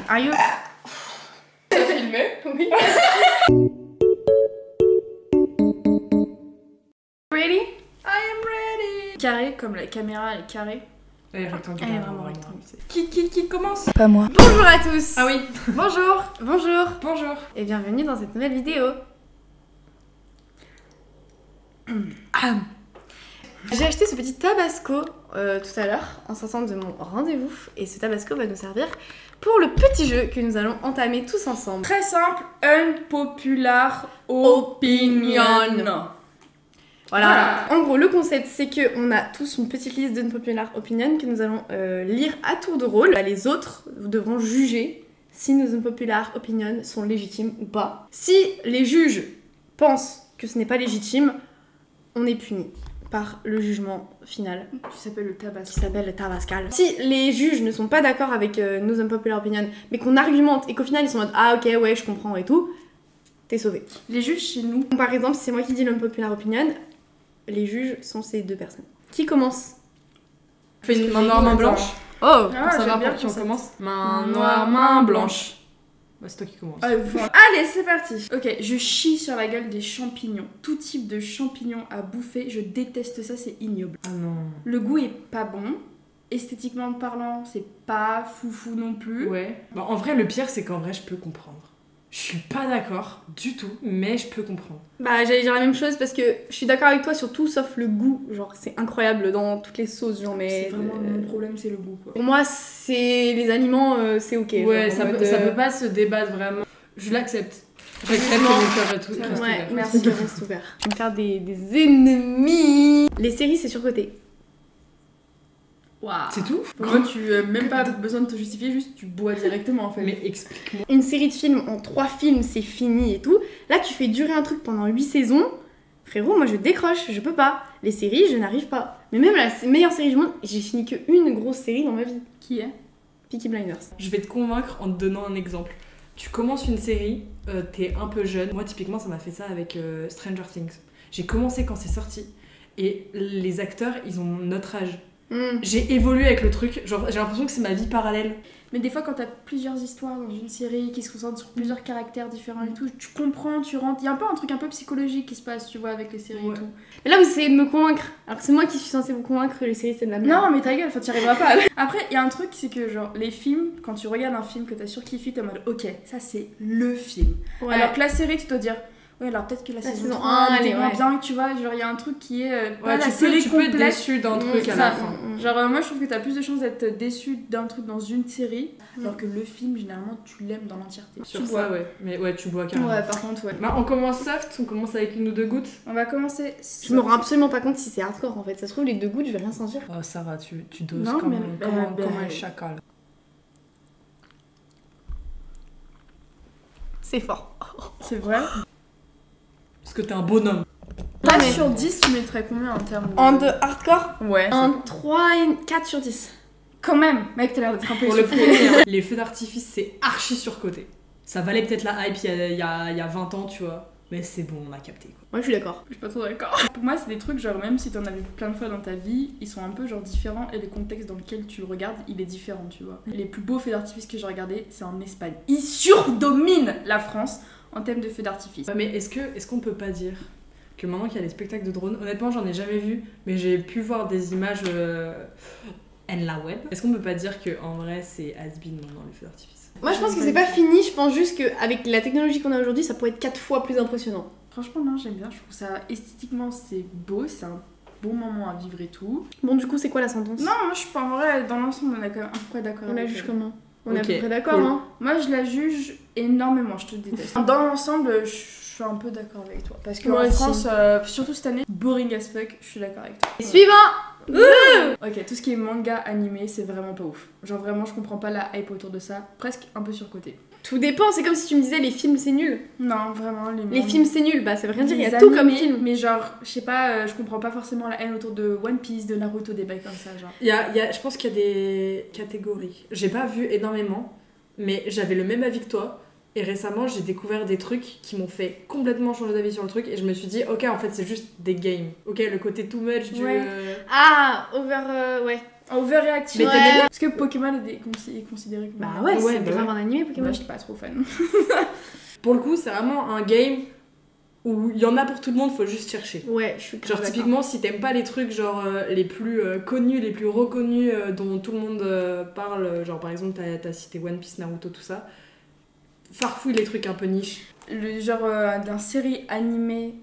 Are you... T'as filmé? Oui. Ready? I am ready. Carré, comme la caméra elle est carrée. Elle est rectangulaire. Elle est vraiment rectangulaire. Qui commence? Pas moi. Bonjour à tous. Ah oui. Bonjour. Bonjour. Bonjour. Et bienvenue dans cette nouvelle vidéo. J'ai acheté ce petit tabasco tout à l'heure en sortant de mon rendez-vous et ce tabasco va nous servir pour le petit jeu que nous allons entamer tous ensemble. Très simple, unpopular opinion. Voilà. En gros, le concept c'est que on a tous une petite liste d'unpopular opinion que nous allons lire à tour de rôle. Les autres devront juger si nos unpopular opinions sont légitimes ou pas. Si les juges pensent que ce n'est pas légitime, on est puni par le jugement final Qui s'appelle le tabasco. qui s'appelle le tabascal. Si les juges ne sont pas d'accord avec nos unpopular opinions, mais qu'on argumente et qu'au final ils sont en mode ah ok ouais je comprends et tout, t'es sauvé. Les juges chez nous. Par exemple, si c'est moi qui dis l'unpopular opinion, les juges sont ces deux personnes. Qui commence? Fais une main noire, main blanche. Oh, Pour savoir pour qui on commence. Main noire, main blanche. Bah, c'est toi qui commence. Allez, c'est parti. Ok, je chie sur la gueule des champignons. Tout type de champignons à bouffer, je déteste ça, c'est ignoble. Ah non. Le goût est pas bon. Esthétiquement parlant, c'est pas foufou non plus. Ouais. Bah, en vrai, le pire, c'est qu'en vrai, je peux comprendre. Je suis pas d'accord du tout, mais je peux comprendre. Bah, j'allais dire la même chose parce que je suis d'accord avec toi sur tout sauf le goût. Genre, c'est incroyable dans toutes les sauces, genre, mais. C'est vraiment mon problème, c'est le goût quoi. Pour moi, c'est les aliments, c'est ok. Ouais, genre, ça en mode, peut, ça peut pas se débattre vraiment. Je l'accepte. J'accepte que mon cœur est tout. Ouais, reste Ouais, ouvert. merci de rester ouvert. On va faire des ennemis. Les séries, c'est surcoté. Waouh. C'est tout? Moi, tu même pas besoin de te justifier, juste tu bois directement en fait. Mais explique-moi. Une série de films en 3 films, c'est fini et tout. Là, tu fais durer un truc pendant 8 saisons. Frérot, moi je décroche, je peux pas. Les séries, je n'arrive pas. Mais même la meilleure série du monde, j'ai fini que une grosse série dans ma vie. Qui est? Peaky Blinders. Je vais te convaincre en te donnant un exemple. Tu commences une série, t'es un peu jeune. Moi, typiquement, ça m'a fait ça avec Stranger Things. J'ai commencé quand c'est sorti. Et les acteurs, ils ont notre âge. J'ai évolué avec le truc. Genre, j'ai l'impression que c'est ma vie parallèle. Mais des fois, quand t'as plusieurs histoires dans une série qui se concentrent sur plusieurs caractères différents et tout, tu comprends, tu rentres. Il y a un peu un truc un peu psychologique qui se passe, tu vois, avec les séries Ouais. et tout. Mais là, vous essayez de me convaincre. Alors que c'est moi qui suis censée vous convaincre que les séries, c'est de la merde. Non, mais ta gueule, enfin, t'y arriveras pas. Après, il y a un truc, c'est que genre, les films, quand tu regardes un film que t'as surkiffé, t'es en mode, ok, ça c'est le film. Ouais. Alors que la série, tu dois dire, ouais, alors peut-être que la saison saison 3, un, elle était elle est- moins ouais. bien, tu vois, genre, il y a un truc qui est pas Ouais, la tu série peux être complète. déçu d'un truc à Ça, la fin. Genre, moi je trouve que t'as plus de chances d'être déçu d'un truc dans une série, alors que le film, généralement, tu l'aimes dans l'entièreté. Sur Tu ça, bois. ouais. Mais ouais, tu bois carrément. Ouais, par contre, ouais. Bah, on commence soft, on commence avec une ou deux gouttes. On va commencer. Je me rends absolument pas compte si c'est hardcore en fait. Ça se trouve, les 2 gouttes, je vais rien sentir. Oh, Sarah, tu doses Non, comme, mais- comme un chacal. C'est fort. C'est vrai. Parce que t'es un bonhomme. Non, Là, mais- sur 10, tu mettrais combien en termes de. En de hardcore, Ouais. un 3 et 4 sur 10. Quand même, mec, t'as l'air d'être un peu Pour le essoufflé. premier, hein. Les feux d'artifice, c'est archi surcoté. Ça valait peut-être la hype il y a 20 ans, tu vois. Mais c'est bon, on a capté. Quoi. Moi, je suis d'accord. Je suis pas trop d'accord. Pour moi, c'est des trucs, genre, même si t'en as vu plein de fois dans ta vie, ils sont un peu, genre, différents et le contexte dans lequel tu le regardes, il est différent, tu vois. Les plus beaux feux d'artifice que j'ai regardés, c'est en Espagne. Ils surdominent la France en termes de feux d'artifice. Ouais, mais est-ce qu'on peut pas dire que maintenant qu'il y a les spectacles de drones, honnêtement, j'en ai jamais vu, mais j'ai pu voir des images en la web. Est-ce qu'on peut pas dire que en vrai, c'est has-been maintenant les feux d'artifice? Moi, je pense que c'est pas fini. Je pense juste qu'avec la technologie qu'on a aujourd'hui, ça pourrait être 4 fois plus impressionnant. Franchement, non, j'aime bien. Je trouve ça esthétiquement, c'est beau, c'est un bon moment à vivre et tout. Bon, du coup, c'est quoi la sentence? Non, moi, je suis pas en vrai, dans l'ensemble, on est quand même à peu près d'accord. On la avec juge elle. comment? On est à Ok, peu près d'accord, cool. hein? Moi, je la juge énormément, je te déteste. Dans l'ensemble, je suis un peu d'accord avec toi. Parce Moi qu'en aussi. France, surtout cette année, boring as fuck, je suis d'accord avec toi. Suivant! Ok, tout ce qui est manga animé, c'est vraiment pas ouf. Genre vraiment, je comprends pas la hype autour de ça. Presque un peu surcoté. Tout dépend, c'est comme si tu me disais les films c'est nul. Non, vraiment, Les films c'est nul, bah ça veut rien dire, il y a les tout comme animés, film. Mais genre, je sais pas, je comprends pas forcément la haine autour de One Piece, de Naruto, des bails comme ça, genre. Je pense qu'il y a des catégories. J'ai pas vu énormément, mais j'avais le même avis que toi. Et récemment, j'ai découvert des trucs qui m'ont fait complètement changer d'avis sur le truc. Et je me suis dit, ok, en fait, c'est juste des games. Ok, le côté too much du. Ouais. Ah, over. Ouais. Overreactive. Mais t'aimais bien. Parce que Pokémon est considéré comme Bah ouais, Ouais, c'est bah grave ouais. un animé Pokémon. Moi, je suis pas trop fan. Pour le coup, c'est vraiment un game où il y en a pour tout le monde, faut juste chercher. Ouais, je suis grave Genre d'accord. typiquement si t'aimes pas les trucs genre les plus connus, les plus reconnus dont tout le monde parle, genre par exemple t'as cité One Piece, Naruto, tout ça, farfouille les trucs un peu niche. Le genre d'un série animée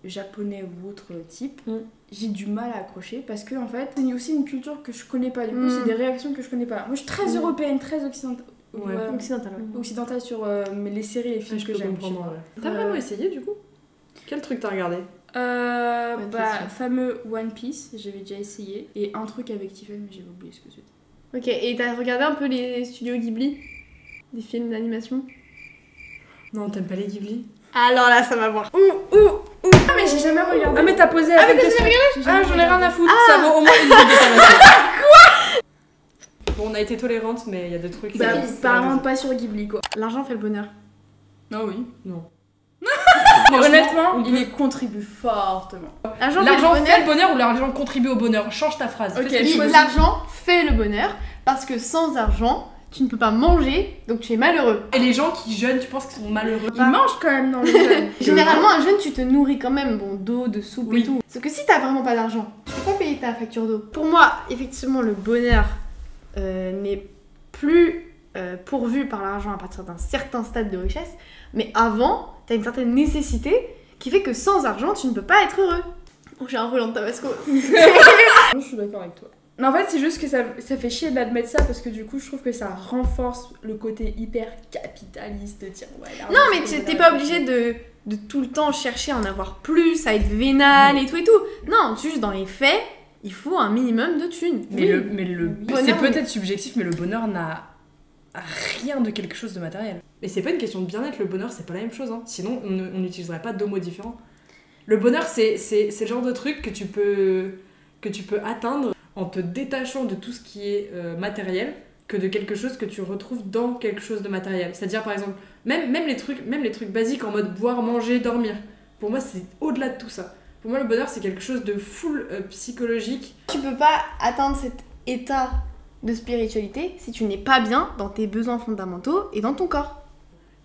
japonais ou autre type, j'ai du mal à accrocher parce que en fait c'est aussi une culture que je connais pas. Du coup, c'est des réactions que je connais pas. Moi, je suis très européenne, très occidentale. Ouais. Occidental, ouais. Occidentale sur les séries et les films Je que peux j'aime. comprendre. tu vois. Ouais. T'as vraiment essayé du coup? Quel truc t'as regardé? One Piece, ouais. Fameux One Piece, j'avais déjà essayé. Et un truc avec Tiffen, mais j'ai oublié ce que c'était. Ok, et t'as regardé un peu les studios Ghibli? Des films d'animation? Non, t'aimes pas les Ghibli? Alors là, ça va voir. Ah, mais j'ai jamais regardé. Ah mais t'as posé Ah, mais la t'as question. Ah, j'en ai rien à foutre. Ça vaut au moins une vidéo Bon, on a été tolérantes, mais il y a des trucs... Bah, c'est apparemment pas sur Ghibli quoi. L'argent fait le bonheur. Ah oui. Non. Honnêtement, on il y contribue fortement. L'argent L'argent fait le fait bonheur. le bonheur ou l'argent contribue au bonheur? Change ta phrase. Ok, Fais ce que tu veux. choisis. L'argent fait le bonheur parce que sans argent, tu ne peux pas manger, donc tu es malheureux. Et les gens qui jeûnent, tu penses qu'ils sont malheureux? Il mange quand même dans le jeûne. Généralement, un jeune, tu te nourris quand même, bon, d'eau, de soupe Oui. et tout. Sauf que si t'as vraiment pas d'argent, tu peux pas payer ta facture d'eau. Pour moi, effectivement, le bonheur n'est plus pourvu par l'argent à partir d'un certain stade de richesse, mais avant, t'as une certaine nécessité qui fait que sans argent, tu ne peux pas être heureux. Oh, j'ai un Roland de Tabasco. Je suis d'accord avec toi. Non, en fait, c'est juste que ça fait chier d'admettre ça parce que du coup, je trouve que ça renforce le côté hyper capitaliste de dire ouais. Non, mais t'es pas obligé de tout le temps chercher à en avoir plus, à être vénal et tout et tout. Non, juste dans les faits, il faut un minimum de thunes. Mais Oui. le Bonheur, c'est mais- peut-être subjectif, mais le bonheur n'a rien de quelque chose de matériel. Et c'est pas une question de bien-être, le bonheur c'est pas la même chose. Hein. Sinon, on n'utiliserait pas deux mots différents. Le bonheur, c'est le genre de truc que tu peux atteindre en te détachant de tout ce qui est matériel que de quelque chose que tu retrouves dans quelque chose de matériel. C'est-à-dire, par exemple, même les trucs basiques en mode boire, manger, dormir. Pour moi, c'est au-delà de tout ça. Pour moi, le bonheur, c'est quelque chose de full psychologique. Tu peux pas atteindre cet état de spiritualité si tu n'es pas bien dans tes besoins fondamentaux et dans ton corps.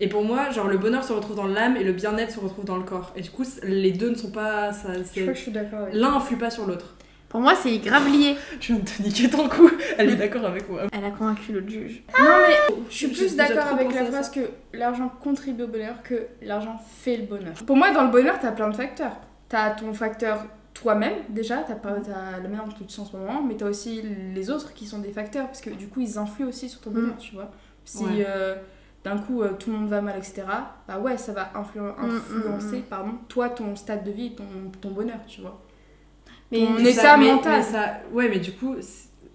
Et pour moi, genre, le bonheur se retrouve dans l'âme et le bien-être se retrouve dans le corps. Et du coup, les deux ne sont pas... Je crois que je suis d'accord avec toi. L'un influe pas sur l'autre. Pour moi, c'est grave lié. Je viens de te niquer ton coup. Elle est d'accord avec moi. Elle a convaincu l'autre juge. Non, mais je suis J'ai plus déjà d'accord trop avec pensé la à phrase que l'argent contribue au bonheur que l'argent fait le bonheur. Pour moi, dans le bonheur, t'as plein de facteurs. T'as ton facteur toi-même, déjà, t'as la manière dont tu te sens en ce moment, mais t'as aussi les autres qui sont des facteurs, parce que du coup, ils influent aussi sur ton bonheur, tu vois. Si Ouais. d'un coup, tout le monde va mal, etc., bah ouais, ça va influencer, pardon, toi, ton stade de vie et ton bonheur, tu vois. Mais Ton état mental. Ouais, mais du coup,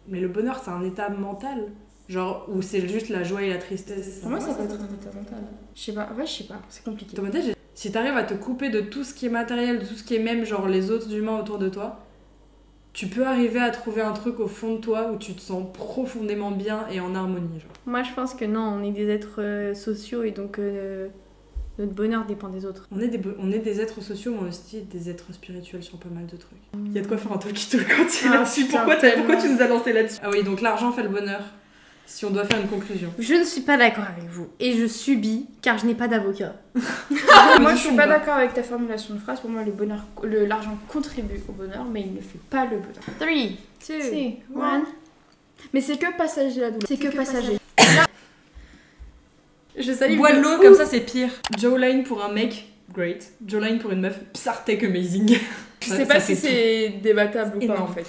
mais le bonheur, c'est un état mental. Genre, où c'est juste la joie et la tristesse. Pour moi, ça peut être un état mental. Je sais pas, ouais, je sais pas, c'est compliqué. Dans ma tête, si t'arrives à te couper de tout ce qui est matériel, de tout ce qui est même genre les autres humains autour de toi, tu peux arriver à trouver un truc au fond de toi où tu te sens profondément bien et en harmonie. Genre. moi, je pense que non, on est des êtres sociaux et donc notre bonheur dépend des autres. On est des êtres sociaux, mais aussi des êtres spirituels sur pas mal de trucs. Il y a de quoi faire un talkie talk entier Ah, là-dessus. putain, Pourquoi tellement. tu nous as lancé là-dessus? Ah oui, donc l'argent fait le bonheur. Si on doit faire une conclusion. Je ne suis pas d'accord avec vous et je subis car je n'ai pas d'avocat. Moi, je suis pas d'accord avec ta formulation de phrase. Pour moi, l'argent contribue au bonheur, mais il ne fait pas le bonheur. 3, 2, 1. Mais c'est que passager la douleur. C'est que passager. Je salue. Bois de l'eau, comme ça c'est pire. Jawline pour un mec, great. Jawline pour une meuf, Psartek amazing. Je sais pas si c'est débattable ou pas Énorme. en fait.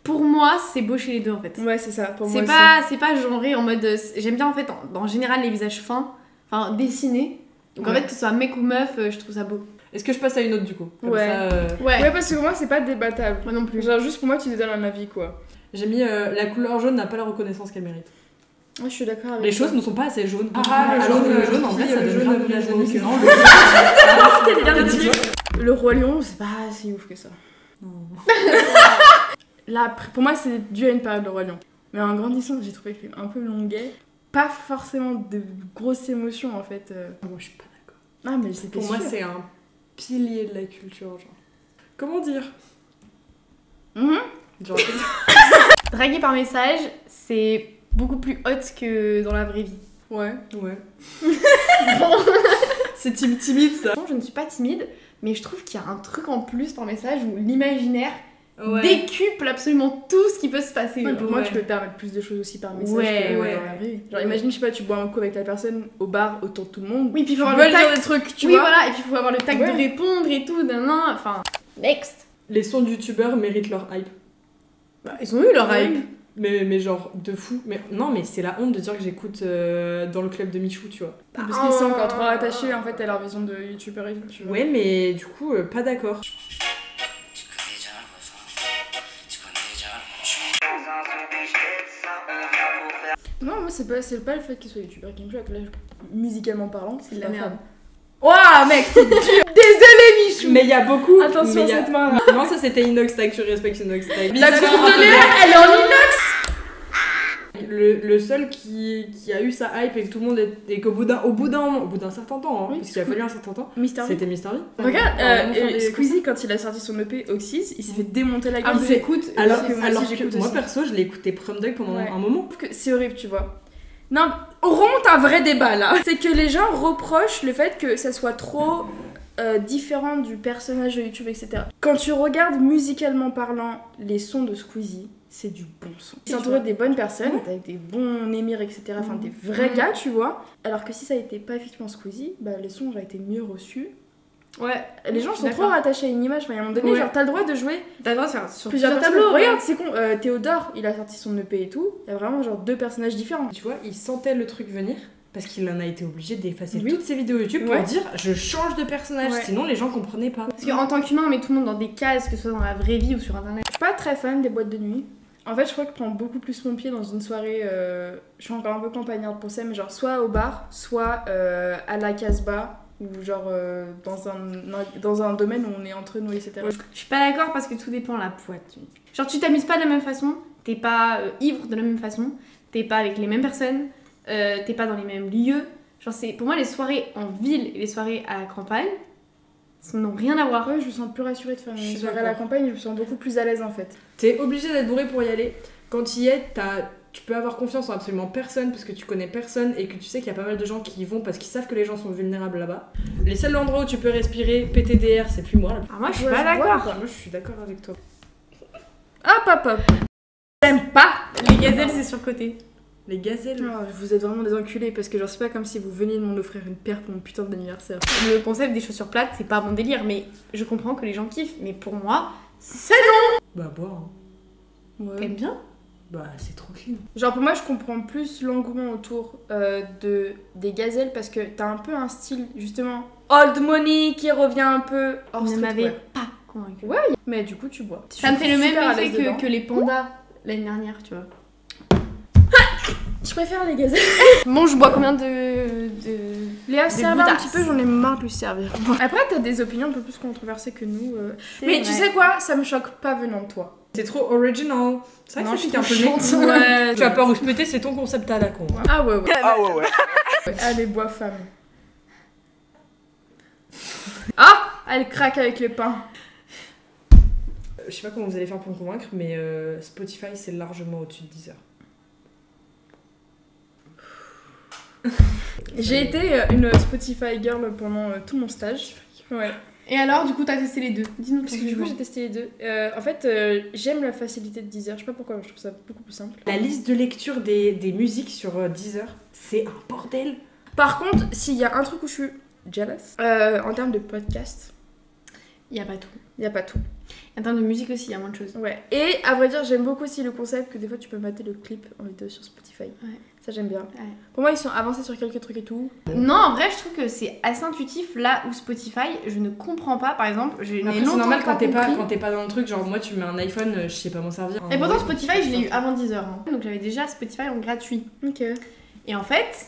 Pour moi, c'est beau chez les deux en fait. Ouais, c'est ça. Pour moi, C'est pas genré en mode. J'aime bien en fait en général les visages fins, enfin dessinés. Donc en Ouais. fait, que ce soit mec ou meuf, je trouve ça beau. Est-ce que je passe à une autre du coup? Comme Ouais. ça, Ouais, parce que pour moi, c'est pas débattable. Moi non plus. Genre, juste pour moi, tu te donnes un avis quoi. J'ai mis la couleur jaune n'a pas la reconnaissance qu'elle mérite. Moi, je suis d'accord avec Les toi. choses ne sont pas assez jaunes. le alors jaune, que le jaune en vrai ça le donne jaune, grave de la le jaune. jaune, Non, Le roi lion, c'est pas si ouf que ça. Là, pour moi, c'est dû à une période de roi lion. Mais en grandissant, j'ai trouvé le film un peu longuet. Pas forcément de grosses émotions en fait. Moi je suis pas d'accord. Ah, mais c'était Pour moi sûr. c'est un pilier de la culture genre. Comment dire? Mhm. Genre Draguer par message, c'est beaucoup plus hot que dans la vraie vie. Ouais. C'est timide ça. Je ne suis pas timide, mais je trouve qu'il y a un truc en plus par message où l'imaginaire Ouais. décuple absolument tout ce qui peut se passer. Ouais, genre. pour moi, tu peux te permettre plus de choses aussi par message Ouais, que ouais. dans la vraie vie. Genre, imagine, je sais pas, tu bois un coup avec la personne au bar autour de tout le monde. Oui, puis il faut Tu avoir peux le dire tact. des trucs, tu Oui, vois. voilà, et puis il faut avoir le tact Ouais. de répondre et tout, enfin... Next. Les sons de youtubeurs méritent leur hype. Bah, ils ont eu leur Ouais. hype. Mais genre de fou. Mais non, mais c'est la honte de dire que j'écoute dans le club de Michou, tu vois. Parce qu'ils sont encore trop attachés en fait à leur vision de youtubeur et tout, tu vois. Ouais, mais du coup, pas d'accord. Non, moi c'est pas le fait qu'ils soient youtubeurs qui me choque. Là, musicalement parlant, C'est de la merde. Waouh, mec, t'es dur. Désolé, Michou. Mais il y a beaucoup. Attention mais à y a- cette main là. Non, ça c'était Inox Tag, tu respectes Inox Tag. La coupe de l'air, elle est en inox. Le seul qui a eu sa hype et que tout le monde et qu'au bout d'un certain temps, hein, Oui, parce qu'il a fallu un certain temps, Mister V. c'était Mr. V. Regarde, On va vraiment faire des Squeezie quand il a sorti son EP Oxys, il s'est fait démonter la Ah, gueule. vous écoute. Alors, que moi alors aussi, que j'écoute moi aussi. perso, je l'ai écouté Prom Dog pendant Ouais. un moment. Je trouve que c'est horrible, tu vois. Non, on remonte un vrai débat là. C'est que les gens reprochent le fait que ça soit trop différent du personnage de YouTube, etc. Quand tu regardes musicalement parlant les sons de Squeezie, c'est du bon son. Il s'entourait des bonnes personnes, avec des bons émirs, etc. Enfin, des vrais gars, tu vois. Alors que si ça n'était pas effectivement Squeezie, bah, les sons auraient été mieux reçus. Ouais. Les gens Je suis sont trop d'accord. rattachés à une image. Enfin, à un moment donné, Ouais. genre, t'as le droit de jouer T'as le droit de faire sur plusieurs plusieurs tableaux. tableaux. Regarde, c'est con. Théodore, il a sorti son EP et tout. Il y a vraiment genre 2 personnages différents. Tu vois, il sentait le truc venir parce qu'il en a été obligé d'effacer Oui. toutes ses vidéos YouTube Ouais. pour dire je change de personnage, Ouais. sinon les gens comprenaient pas. Parce qu'en tant qu'humain, on met tout le monde dans des cases, que ce soit dans la vraie vie ou sur internet. Je suis pas très fan des boîtes de nuit. En fait, je crois que je prends beaucoup plus mon pied dans une soirée. Je suis encore un peu campagnarde pour ça, mais genre soit au bar, soit à la Casbah, ou genre dans un domaine où on est entre nous, etc. Je suis pas d'accord parce que tout dépend de la boîte. Genre, tu t'amuses pas de la même façon, t'es pas ivre de la même façon, t'es pas avec les mêmes personnes, t'es pas dans les mêmes lieux. Genre, pour moi, les soirées en ville et les soirées à la campagne, ça n'ont rien à voir. Ouais, je me sens plus rassurée de faire Je une suis soirée à la d'accord. campagne, je me sens beaucoup plus à l'aise en fait. T'es obligé d'être bourré pour y aller. Quand tu y es, tu peux avoir confiance en absolument personne parce que tu connais personne et que tu sais qu'il y a pas mal de gens qui y vont parce qu'ils savent que les gens sont vulnérables là-bas. Les seuls endroits où tu peux respirer, PTDR, c'est plus moi. Là. Alors moi, je suis Ouais, pas je vois, d'accord. quoi. Moi, je suis d'accord avec toi. Hop. J'aime pas. Les gazelles, c'est surcoté. Les gazelles. Oh, vous êtes vraiment des enculés parce que genre c'est pas comme si vous veniez de m'offrir une paire pour mon putain d'anniversaire. Le concept des chaussures plates, c'est pas mon délire, mais je comprends que les gens kiffent. Mais pour moi, Bah, boire. Hein. t'aimes bien. Bah, c'est trop clean. Genre pour moi je comprends plus l'engouement autour des gazelles parce que t'as un peu un style justement old money qui revient un peu hors Vous ne m'avez streetwear. pas convaincu. Mais du coup tu bois. Ça me fait le même Super à effet l'aise dedans. que les pandas l'année dernière, tu vois. Je préfère les gazelles. Bon, je bois combien de... Léa, serve un goûtasses. petit peu, j'en ai marre de lui servir. Après t'as des opinions un peu plus controversées que nous. C'est Mais vrai. tu sais quoi, ça me choque pas venant de toi. C'est trop original. C'est vrai Non, que je ça pique un peu suis le nez. trop chiante. Ouais. Tu vas pas rouspéter, c'est ton concept à la con. Hein. Ah ouais. Ah ouais, ouais. Allez, bois femme. Ah, elle craque avec le pain. Je sais pas comment vous allez faire pour me convaincre, mais Spotify c'est largement au-dessus de Deezer. J'ai été une Spotify girl pendant tout mon stage. Ouais. Et alors, du coup, t'as testé les deux. Dis-nous Parce ton que du coup, jugement. j'ai testé les deux. En fait, j'aime la facilité de Deezer. Je sais pas pourquoi, mais je trouve ça beaucoup plus simple. La liste de lecture des musiques sur Deezer, c'est un bordel. Par contre, s'il y a un truc où je suis jealous, en termes de podcast, Il y a pas tout. il y a pas tout. En termes de musique aussi, il y a moins de choses. Ouais. Et à vrai dire, j'aime beaucoup aussi le concept que des fois tu peux mater le clip en vidéo sur Spotify. Ouais. Ça, j'aime bien. Ouais. Pour moi, ils sont avancés sur quelques trucs et tout. Non, en vrai, je trouve que c'est assez intuitif. Là où Spotify, je ne comprends pas. Par exemple, j'ai Après, c'est longtemps normal quand t'es pas, compris. dans le truc, genre moi tu mets un iPhone, je sais pas m'en servir. Et pourtant, Ouais, Spotify, je l'ai eu ça. avant 10h. Donc j'avais déjà Spotify en gratuit. Ok. Et en fait,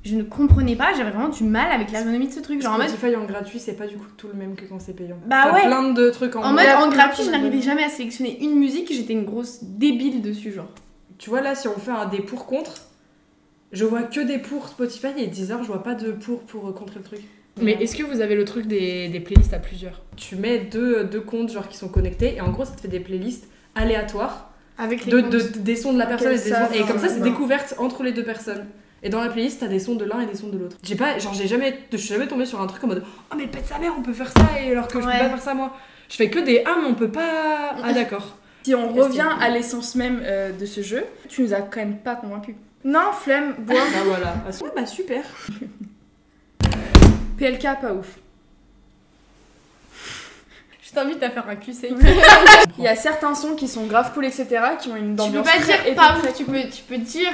je ne comprenais pas. J'avais vraiment du mal avec l'ergonomie de ce truc. Genre en mode, Spotify en gratuit, c'est pas du coup tout le même que quand c'est payant. Bah T'as ouais. plein de trucs en en mode Ouais, en après, gratuit, je ouais. n'arrivais jamais à sélectionner une musique. J'étais une grosse débile dessus, genre. Tu vois là, si on fait un des pour-contre, je vois que des pour Spotify et Deezer, je vois pas de pour contrer le truc. Mais est-ce que vous avez le truc des playlists à plusieurs? Tu mets deux comptes genre qui sont connectés et en gros ça te fait des playlists aléatoires Avec les des sons de la personne et des ça, sons. Et comme ça, c'est non. découverte entre les deux personnes. Et dans la playlist, t'as des sons de l'un et des sons de l'autre. Je suis jamais tombée sur un truc en mode oh, mais pète sa mère, on peut faire ça, et alors que je peux pas faire ça moi. Je fais que des ah, mais on peut pas. Ah, d'accord. Si on revient à l'essence même de ce jeu, tu nous as quand même pas convaincus. Non, flemme, bois. Ah, voilà. Bah, super. PLK, pas ouf. Je t'invite à faire un QC. Il y a certains sons qui sont grave cool, etc., qui ont une Tu peux ambiance pas très dire pas épique. ouf, tu peux dire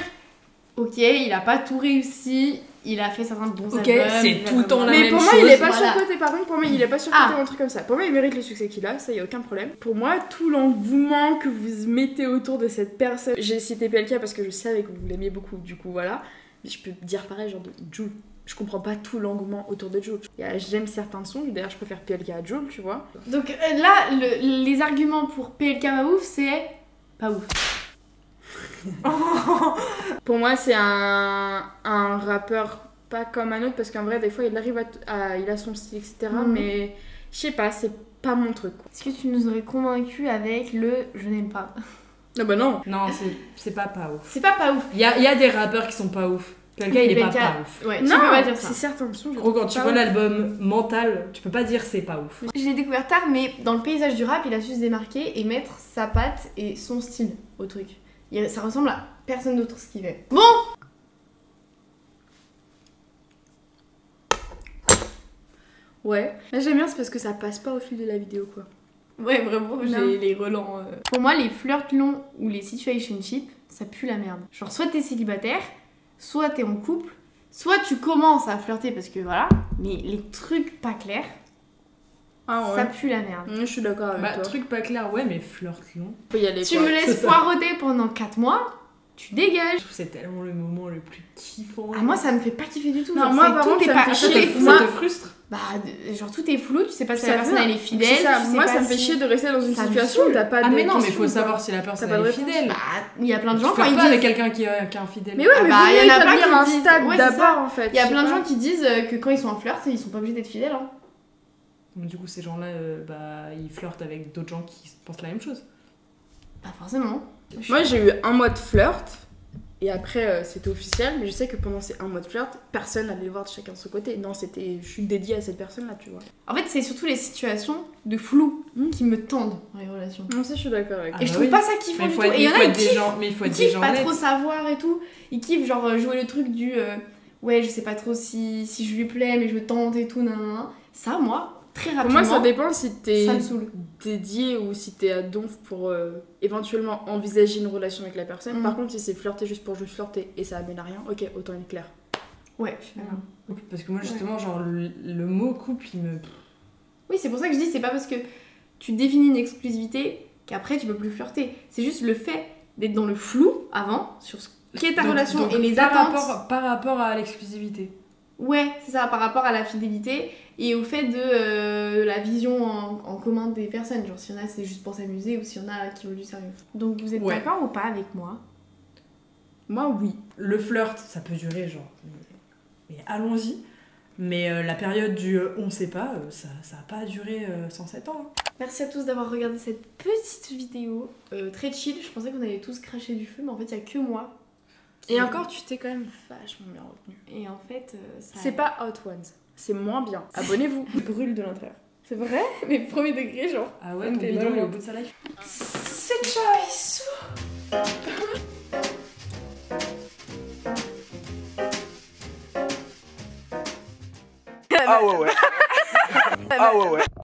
ok, il a pas tout réussi, il a fait certains bons albums. c'est tout le temps la Mais même pour moi, chose. il est pas Voilà. surcoté. Par contre, pour moi, il est pas surcoté ou un truc comme ça. Pour moi, il mérite le succès qu'il a, ça y a aucun problème. Pour moi, tout l'engouement que vous mettez autour de cette personne. J'ai cité PLK parce que je savais que vous l'aimiez beaucoup, du coup, voilà. Mais je peux dire pareil, genre de Jul. Je comprends pas tout l'engouement autour de Jul. J'aime certains sons, d'ailleurs, je préfère PLK à Jul, tu vois. Donc là, les arguments pour PLK pas ouf, c'est pas ouf. Pour moi, c'est un rappeur pas comme un autre parce qu'en vrai, des fois, il arrive il a son style, etc. Mais je sais pas, c'est pas mon truc, quoi. Est-ce que tu nous aurais convaincu avec le je n'aime pas? Non, bah non. Non, c'est pas ouf. C'est pas ouf. Il y a des rappeurs qui sont pas ouf. Quelqu'un, il est pas ouf. Ouais, tu Non, peux pas dire ça. c'est certains sons. je Gros, quand trouve tu pas vois ouf. l'album Mental, tu peux pas dire c'est pas ouf. Je l'ai découvert tard, mais dans le paysage du rap, il a su se démarquer et mettre sa patte et son style au truc. Ça ressemble à personne d'autre ce qu'il fait. Bon, Ouais. Là, j'aime bien, c'est parce que ça passe pas au fil de la vidéo, quoi. ouais, vraiment, Non. j'ai les relents. Pour moi, les flirts longs ou les situationships, ça pue la merde. Genre, soit t'es célibataire, soit t'es en couple, soit tu commences à flirter parce que voilà, mais les trucs pas clairs, Ah ça pue la merde. Je suis d'accord avec Bah, toi. truc pas clair, ouais, mais flirt long. Faut y aller, Tu quoi. me laisses c'est ça. poireauter pendant 4 mois, tu dégages. Je trouve que c'est tellement le moment le plus kiffant. Ah, moi, ça me fait pas kiffer du tout. Non, Genre, moi, c'est par tout contre, est ça me pas fait tout chier. est ça flou. Moi- te frustre. Bah, genre tout est flou, tu sais pas si Ça la personne va. elle est fidèle. C'est ça. tu sais Moi, pas ça me fait si- chier de rester dans une Ça me situation où saoule. t'as pas de Ah mais non, mais questions, faut quoi. savoir si la personne T'as pas de est réponse. fidèle. Bah, il y a plein de gens Tu quand flirtes ils pas avec disent. quelqu'un qui est infidèle. Mais ouais, Ah mais bah, faut y en a plein établir qui un disent- stade ouais, c'est ça. d'abord, en fait. Il y a je plein de sais gens pas. qui disent que quand ils sont en flirt, ils sont pas obligés d'être fidèles. Hein. Mais du coup, ces gens-là, bah, ils flirtent avec d'autres gens qui pensent la même chose. Pas forcément. Moi, j'ai eu un mois de flirt. Et après, c'était officiel, mais je sais que pendant ces un mois de flirt, personne n'allait le voir de chacun de son côté. Non, je suis dédiée à cette personne-là, tu vois. En fait, c'est surtout les situations de flou qui me tendent dans les relations. Non, ça, je suis d'accord avec Ah Et toi. je bah trouve oui. pas ça kiffant Mais du faut tout. être, Et il y en a faut qui être des kiffent. gens, mais il faut Ils être des kiffent gens pas honnêtes. trop savoir et tout. Ils kiffent genre jouer le truc du ouais, je sais pas trop si je lui plais, mais je tente et tout. Nan. Ça, moi, très Pour rapidement, moi, ça dépend si t'es ça me saoule. dédié ou si t'es à donf pour éventuellement envisager une relation avec la personne. Mhm. Par contre, si c'est flirter juste pour juste flirter et ça amène à rien, ok, autant être clair. Ouais, je suis d'accord. Parce que moi, justement, genre, le mot couple, il me... Oui, c'est pour ça que je dis, c'est pas parce que tu définis une exclusivité qu'après tu peux plus flirter. C'est juste le fait d'être dans le flou avant sur ce qu'est ta Donc- relation donc, et les par attentes. par rapport à l'exclusivité. Ouais, c'est ça, par rapport à la fidélité et au fait de la vision en commun des personnes. Genre, s'il y en a, c'est juste pour s'amuser ou s'il y en a qui veulent du sérieux. Donc, vous êtes Ouais. d'accord ou pas avec moi? Moi, oui. Le flirt, ça peut durer, genre... Mais allons-y. Mais la période du on sait pas, ça a pas duré 107 ans. Hein. Merci à tous d'avoir regardé cette petite vidéo très chill. Je pensais qu'on allait tous cracher du feu, mais en fait, il y a que moi. Et encore, tu t'es quand même vachement bien retenu. Et en fait, ça. C'est pas Hot Ones, c'est moins bien. Abonnez-vous. Brûle de l'intérieur. C'est vrai? Mais premier degré, genre. Ah ouais, Comme ton t'es bidon, il est vraiment- au bout de sa life. C'est ciao! Ah ouais ouais. Ah ouais ouais.